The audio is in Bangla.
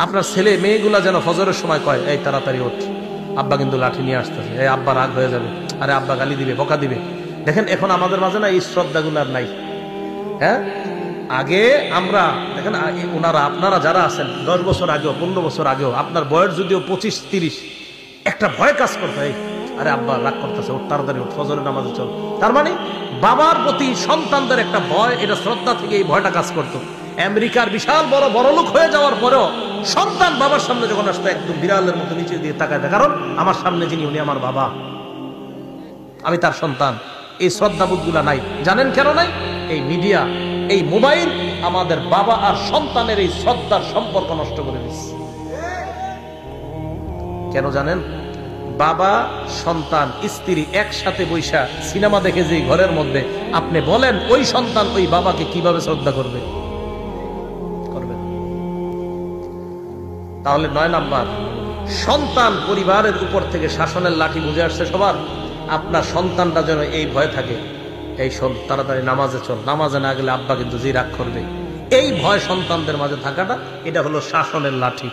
আপনার ছেলে মেয়েগুলা যেন ফজরের সময় কয়, এই তাড়াতাড়ি ওঠ, আব্বা কিন্তু লাঠি নিয়ে আসতেছে, এই আব্বা রাগ হয়ে যাবে, আরে আব্বা গালি দিবে, বকা দিবে। দেখেন এখন আমাদের মাঝে না এই শ্রদ্ধাগুলো আর নাই। হ্যাঁ, আগে আমরা দেখেন ওনারা আপনারা যারা আছেন 10 বছর আগেও 15 বছর আগেও আপনার বয়স যদিও 25-30, একটা ভয় কাজ করতে, আরে আব্বা রাগ করতেছে, ওর তাড়াতাড়ি ওঠ, ফজরের নামাজে চল। তার মানে বাবার প্রতি সন্তানদের একটা ভয়, এটা শ্রদ্ধা থেকে এই ভয়টা কাজ করতো। আমেরিকার বিশাল বড় বড়লোক হয়ে যাওয়ার পরেও সন্তান বাবার সামনে যখন আসতো একদম বিড়ালের মতো নিচে দিয়ে তাকায়, কারণ আমার সামনে যিনি উনি আমার বাবা, আমি তার সন্তান। এই শ্রদ্ধাবোধ গুলা নাই। জানেন কেন নাই? এই মিডিয়া, এই মোবাইল আমাদের বাবা আর সন্তানের এই শ্রদ্ধার সম্পর্ক নষ্ট করে দিচ্ছে। কেন জানেন? বাবা সন্তান স্ত্রী একসাথে বৈশা সিনেমা দেখে যে ঘরের মধ্যে, আপনি বলেন ওই সন্তান ওই বাবাকে কিভাবে শ্রদ্ধা করবে? করবে না। তাহলে 9 নাম্বার, সন্তান পরিবারের উপর থেকে শাসনের লাঠি বুঝে আসছে সবার। আপনার সন্তানটা যেন এই ভয় থাকে, এই শোন তাড়াতাড়ি নামাজে চল, নামাজে না গেলে আব্বা কিন্তু জি রাগ করবে। এই ভয় সন্তানদের মাঝে থাকাটা, এটা হলো শাসনের লাঠি।